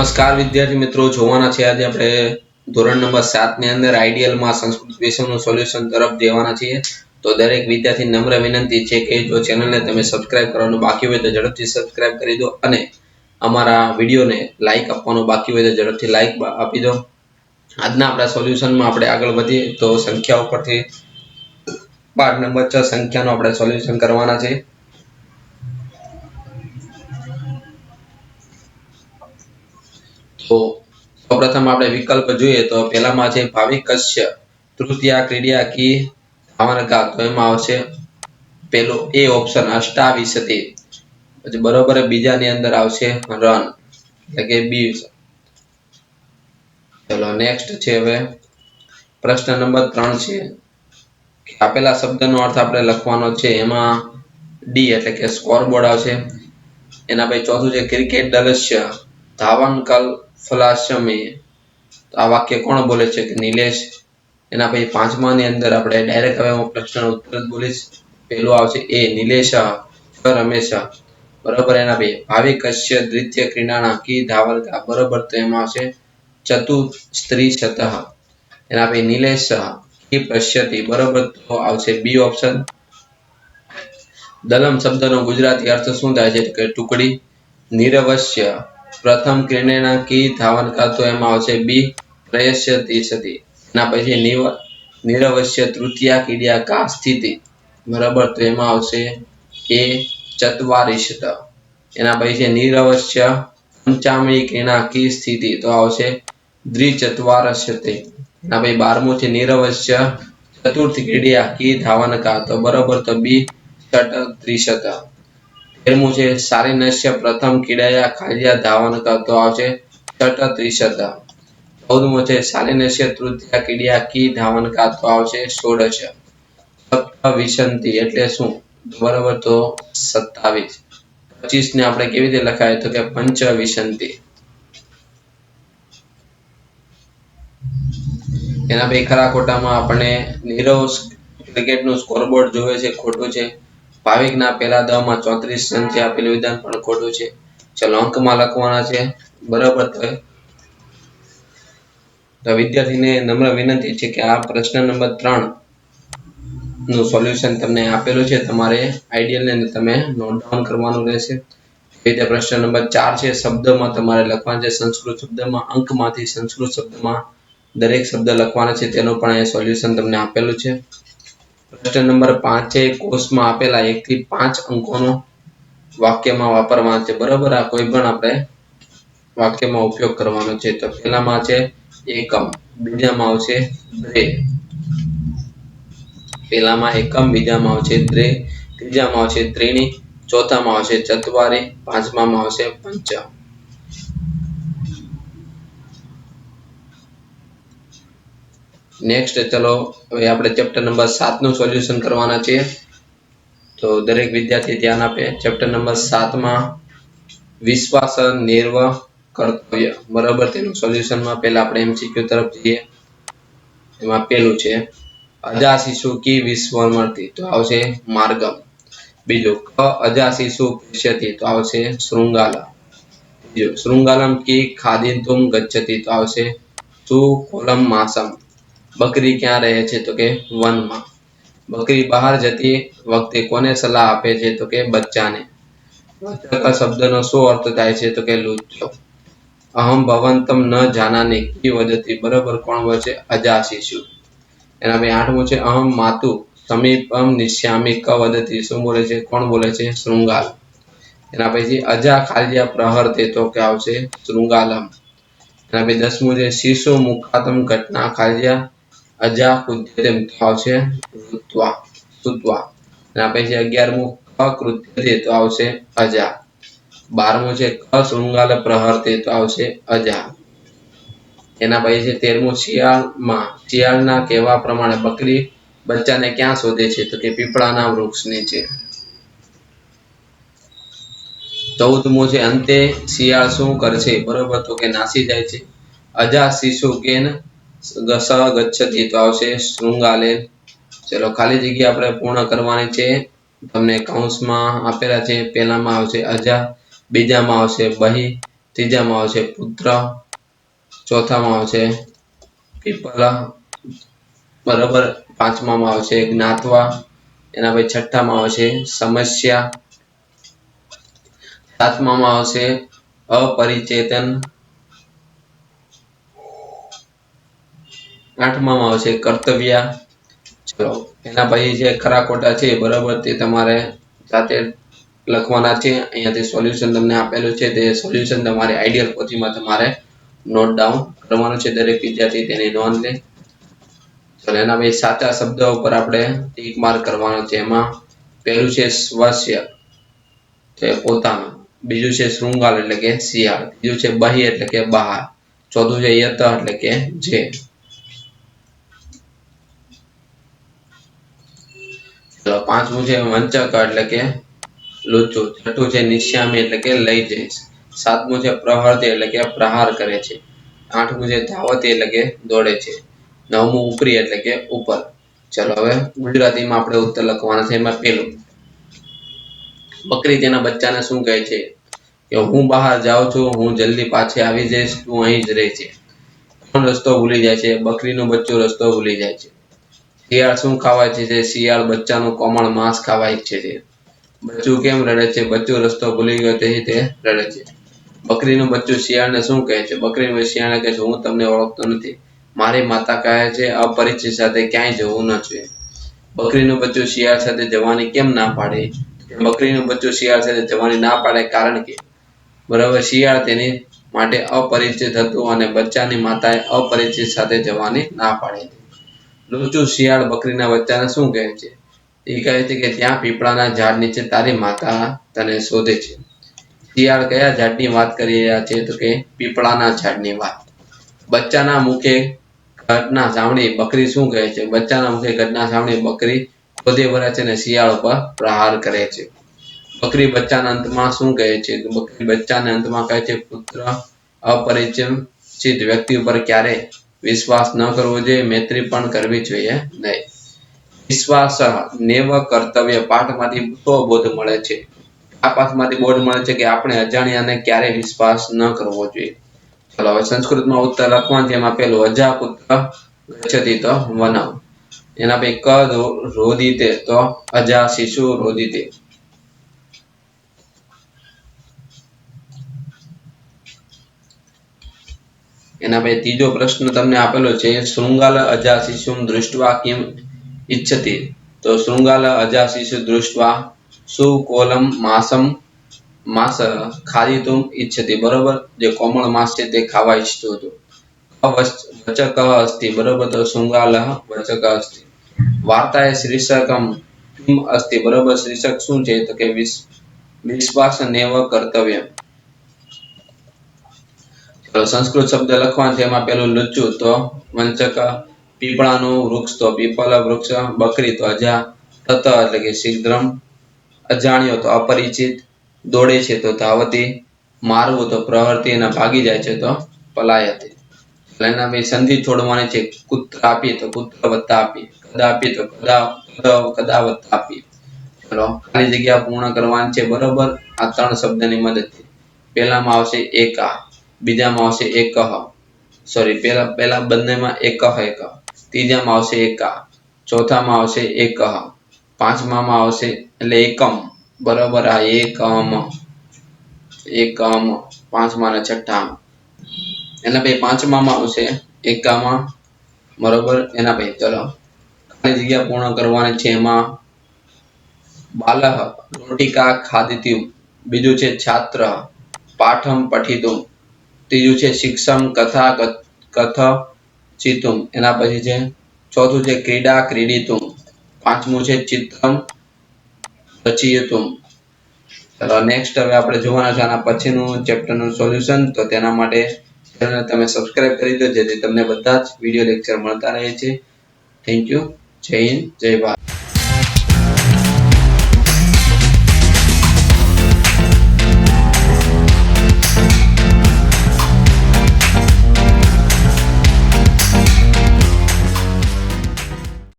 નમસ્કાર વિદ્યાર્થી મિત્રો, જોવાના છે આજે આપણે ધોરણ નંબર 7 ની અંદર આઈડિયલ માં સંસ્કૃત વિષયનું સોલ્યુશન તરફ જવાના છીએ। તો દરેક વિદ્યાર્થી નમ્ર વિનંતી છે કે જો ચેનલને તમે સબસ્ક્રાઇબ કરવાનું બાકી હોય તો ઝડપથી સબસ્ક્રાઇબ કરી દો અને અમારા વિડિયોને લાઈક આપવાનું બાકી હોય તો ઝડપથી લાઈક આપી દો। આજના આપણા સોલ્યુશનમાં આપણે આગળ વધીએ તો સંખ્યા ઉપરથી પાઠ નંબર 6 સંખ્યાનો આપણે સોલ્યુશન કરવાના છે। तो सर्वप्रथम આપણે વિકલ્પ જોઈએ તો પહેલામાં છે ભાવિકસ્ય તૃતીયા ક્રિયા की धावनका तो એમાં આવશે પહેલો એ ઓપ્શન અષ્ટાવિશતિ। પછી બરોબર બીજાની અંદર આવશે રન એટલે કે બી। ચલો નેક્સ્ટ છે હવે પ્રશ્ન નંબર 3 છે કે આપેલા શબ્દનો અર્થ આપણે લખવાનો છે। એમાં ડી એટલે કે સ્કોરબોર્ડ આવશે। એના પછી ચોથું છે ક્રિકેટ દલસ્ય धावनकल फलाशमी। तो आ वाक्य कोण बोले छे कि नीलेश। एना પછી પાંચમાની અંદર આપણે ડાયરેક્ટ હવે હું પ્રશ્નનો ઉત્તર બોલીશ। પહેલો આવશે એ નીલેશ રમેશ બરાબર। એના પછી ભાવિકસ્ય દ્વિતીય ક્રીડાના की धावनका बराबर। तो એમાં આવશે चतुस्त्रिशतः। एना પછી નીલેશ की पश्यति बराबर। तो આવશે બી ઓપ્શન। दलम शब्दનો ગુજરાતી અર્થ શું થાય છે કે ટુકડી। निरवश्य प्रथम क्रीडेना की धावनका तो एम आवशे बी प्रयस्यति सति। एना पछी निरवश्य तृतीया क्रिया का स्थिति बराबर। तो एम आवशे ए चत्वारिशत। एना पछी निरवश्य पंचमी क्रिया की स्थिति तो आवशे द्विचत्वारिशति। एना पछी 12मु छे निरवश्य चतुर्थ क्रिया की धावनका तो बराबर। तो बी 37। 13मु छे शालिनस्य प्रथम क्रीडया खाल्या धावनका तो आवशे 37। 14मु छे शालिनस्य तृतीया क्रीडया की धावनका तो आवशे 16। सप्तविशंति એટલે શું બરાબર। તો 27। 25 ને આપણે કેવી રીતે લખાય તો કે પંચવિશંતિ। એના પછી ખરા ખોટામાં આપણે નીરવ ક્રિકેટનું સ્કોરબોર્ડ જોવે છે ખોટું છે। ભાવિકના પહેલા 10 માં 34 રન છે આપેલું વિધાન પણ ખોટું છે। चलो अंकમાં લખવાના છે બરાબર। તો વિદ્યાર્થીને નમ્ર વિનંતી છે કે આ પ્રશ્ન નંબર 3 નું સોલ્યુશન તમને આપેલું છે, તમારે આઈડિયલ ને તમે નોટ ડાઉન કરવાનું રહેશે। એટલે પ્રશ્ન નંબર 4 છે શબ્દમાં તમારે લખવાનું છે સંસ્કૃત શબ્દમાં અંકમાંથી સંસ્કૃત શબ્દમાં દરેક શબ્દ લખવાના છે તેનું પણ અહીં સોલ્યુશન તમને આપેલું છે। પ્રશ્ન નંબર 5 છે કોષમાં આપેલા 1 થી 5 અંકોનો વાક્યમાં વાપરવાનો છે બરાબર। આ કોઈ પણ આપણે વાક્યમાં ઉપયોગ કરવાનો છે। તો પહેલામાં છે એકમ, બીજામાં આવશે દ્રે, પહેલામાં એકમ, બીજામાં આવશે દ્રે, ત્રીજામાં આવશે ત્રીણી, ચોથામાં આવશે ચત્વારી, પાંચમામાં આવશે પંચ। નેક્સ્ટ ચલો હવે આપણે ચેપ્ટર નંબર 7 નું સોલ્યુશન કરવાના છે। તો દરેક વિદ્યાર્થી ધ્યાન આપે। ચેપ્ટર નંબર 7 માં વિશ્વાસ નિર્વ કર્તવ્ય બરાબર। તેનું સોલ્યુશનમાં પહેલા આપણે એમસીક્યુ તરફ જઈએ। એમાં પહેલું છે અજા શિશુ કી વિસ્મૃતિ તો આવશે માર્ગમ। બીજું ક અજા શિશુ પશ્યતિ તો આવશે શૃંગાલમ। બીજું શૃંગાલમ કી ખાદિતુમ ગચ્છતિ તો આવશે સુકોલમ માસમ। બકરી ક્યાં રહે છે તો કે વનમાં। બકરી બહાર જતી વખતે કોને સલાહ આપે છે તો કે બચ્ચાને। શબ્દનો શું અર્થ થાય છે તો કે લુચ્ચો। અહમ ભવંતમ ન જાનાની કી વદતિ બરાબર। કોણ બોલે છે અજા શિશુ। એના પછી 8મું છે અહમ માતુ સમીપમ નિશ્યામી ક વદતિ શું બોલે છે કોણ બોલે છે શૃંગાલ। એના પછી અજા ખાલ્યા પ્રહરતે તો કે આવશે શૃંગાલમ। એના પછી 10મું છે શિશુ મુખાતમ ઘટના ખાલ્યા અજા કુદ્યતમ તો આવશે ઋત્વા સુત્વા। એના પછી 11મું કૃત્યતે તો આવશે અજા। 12મું છે ક શૃંગાલ પ્રહરતે તો આવશે અજા। એના પછી છે 13મું શિયાળના કહેવા પ્રમાણે બકરી બચ્ચાને ક્યાં શોધે છે તો કે પીપળાના વૃક્ષ નીચે। 14મું છે અંતે શિયાળ શું કરશે બરોબર તો કે નાસી જાય છે। અજા શિશુ કેન સ ગચ્છતિ તો આવશે શૃંગાલે। ચલો ખાલી જગ્યા આપણે પૂર્ણ કરવાની છે। તમને કૌંસમાં આપેલા છે, પહેલામાં આવશે અજા, બીજામાં આવશે બહી, ત્રીજામાં આવશે પુત્ર, ચોથામાં આવશે પીપલ, બરાબર, પાંચમામાં આવશે જ્ઞાતવા, એના પછી છઠ્ઠામાં આવશે સમસ્યા, સાતમામાં આવશે અપરિચેતન, આઠમામાં આવશે કર્તવ્ય. ચલો એના પછી જે ખરા ખોટા છે બરાબર તે તમારે જાતે લખવાના છે. અહીંયાથી સોલ્યુશન તમને આપેલું છે, તે સોલ્યુશન તમારે આઈડિયલ પોથીમાં તમારે નોટ ડાઉન કરવાનું છે. દરેક વિદ્યાર્થી તેની નોંધ લે. ચલો એના પછી સાચા શબ્દ ઉપર આપણે ટીક માર્ક કરવાનો છે. એમાં પહેલું છે સ્વસ્ય, તે પોતાનું. બીજું છે શૃંગાલ એટલે કે શિયાળ. ત્રીજું છે બહિ એટલે કે બહાર. ચોથું છે યત એટલે કે જે. પાંચમું છે વંચક એટલે કે લુચ્ચું. છઠ્ઠું છે નિશ્યામી એટલે કે લઈ જઈશ. સાતમું છે પ્રહરતી એટલે કે પ્રહાર કરે છે. આઠમું છે ધાવતી એટલે કે દોડે છે. નવમું ઉપરી એટલે કે ઉપર. ચલો હવે ગુજરાતીમાં આપણે ઉત્તર લખવાના છે. એમાં પેલું બકરી તેના બચ્ચાને શું કહે છે કે હું બહાર જાઉં છું, હું જલ્દી પાછી આવી જઈશ, તું અહીં જ રહે છે. કોણ રસ્તો ભૂલી જાય છે? બકરીનું બચ્ચું રસ્તો ભૂલી જાય છે. શિયાળ શું ખાવા ઈચ્છે છે? શિયાળ બચ્ચાનું કોમળ માંસ ખાવા ઈચ્છે છે. બચ્ચું કેમ રડે છે? બચ્ચું રસ્તો ભૂલી ગયો તેથી તે રડે છે. બકરીનું બચ્ચું શિયાળને શું કહે છે? બકરીનું શિયાળને કહે છે હું તમને ઓળખતો નથી, મારી માતા કહે છે અપરિચિત સાથે ક્યાંય જવું ન જોઈએ. બકરીનું બચ્ચું શિયાળ સાથે જવાની કેમ ના પાડે? બકરીનું બચ્ચું શિયાળ સાથે જવાની ના પાડે કારણ કે બરાબર શિયાળ તેની માટે અપરિચિત હતું અને બચ્ચાની માતાએ અપરિચિત સાથે જવાની ના પાડી. લુચ્ચું શિયાળ બકરીના બચ્ચાને શું કહે છે? એ કહે છે કે ત્યાં પીપળાના ઝાડ નીચે તારી માતા તને શોધે છે. શિયાળ કયા ઝાડની વાત કરી રહ્યા છે? તો કે પીપળાના ઝાડની વાત. બચ્ચાના મુખે ઘટના સાંભળી બકરી શું કહે છે? બચ્ચાના મુખે ઘટના સાંભળી બકરી ક્રોધે ભરાય છે અને શિયાળ ઉપર પ્રહાર કરે છે. બકરી બચ્ચાના અંતમાં શું કહે છે? બકરી બચ્ચાને અંતમાં કહે છે પુત્ર અપરિચિત વ્યક્તિ ઉપર ક્યારેય વિશ્વાસ ન કરવો જોઈએ, મૈત્રી પણ કરવી જોઈએ નહીં. વિશ્વાસ નેવ કર્તવ્ય પાઠમાંથી શું બોધ મળે છે? આ પાઠમાંથી બોધ મળે છે કે આપણે અજાણ્યાને ક્યારેય વિશ્વાસ ન કરવો જોઈએ. ચલો હવે સંસ્કૃતમાં ઉત્તર લખવાનું છે. એમાં પેલું અજા પુત્ર ગચ્છતિ તો વનમ. એના પછી ક રોદિતે તો અજા શિશુ રોદિતે. એના પછી ત્રીજો પ્રશ્ન તમને આપેલો છે શૃંગાલ અજા શિશુમ દૃષ્ટવા કિમ ઈચ્છતિ. તો શૃંગાલ અજા શિશુ દૃષ્ટવા સુકોલમ માસમ માસ ખાદિતુમ ઈચ્છતિ. બરોબર, જે કોમળ માસ છે તે ખાવા ઈચ્છતો હતો. વચક અસ્તિ. બરોબર, તો શૃંગાલ વચક અસ્તિ. વાર્તાએ શીર્ષકમ કિમ અસ્તિ. બરોબર, શીર્ષક શું છે? તો કે વિશ્વાસ નેવ કર્તવ્ય. સંસ્કૃત શબ્દ લખવાનું છે. એમાં પેલું લુચ્ચું તો વંચક, પીપળાનું વૃક્ષ તો પીપલ વૃક્ષ, બકરી તો અજા, તત એટલે કે શીઘ્રમ, અજાણ્યો તો અપરિચિત, દોડે છે તો ધાવતી, મારવું તો પ્રવૃત્તિ અને ભાગી જાય છે તો પલાયતી. એના પછી સંધિ છોડવાની છે. કુત્ર આપી તો કુત્ર વત્તા આપી, કદા આપી તો કદા વત્તા આપી. ચલો ખાલી જગ્યા પૂર્ણ કરવાની છે. બરોબર, આ ત્રણ શબ્દની મદદથી. પહેલામાં આવશે એકા, બીજામાં આવશે એકહ, સોરી પહેલા બંનેમાં એકહ એક, ત્રીજામાં આવશે એકા, ચોથામાં આવશે એકહ, પાંચમામાં આવશે એટલે એકમ. બરોબર, આ એકમ એકમ પાંચમા અને છઠ્ઠામાં. એના પછી પાંચમામાં આવશે એકામાં. બરોબર, એના પછી ચલો ખાલી જગ્યા પૂર્ણ કરવાની છે. એમાં બાલહ રોટિકા ખાદિત્યુમ, બીજું છે છાત્ર પાઠમ પઠિતુમ, ત્રીજું છે શિક્ષમ કથા કથચિતુમ. એના પછી છે ચોથું છે ક્રીડા ક્રીડિતુમ, પાંચમું છે ચિત્રમ રચયિતુમ. ચલો નેક્સ્ટ હવે આપણે જોવાના છે આના પછીનું ચેપ્ટરનું સોલ્યુશન. તો તેના માટે ચેનલને તમે સબસ્ક્રાઇબ કરી દો જેથી તમને બધા જ વિડીયો લેક્ચર મળતા રહે છે. Thank you. જય હિન્દ, જય ભારત.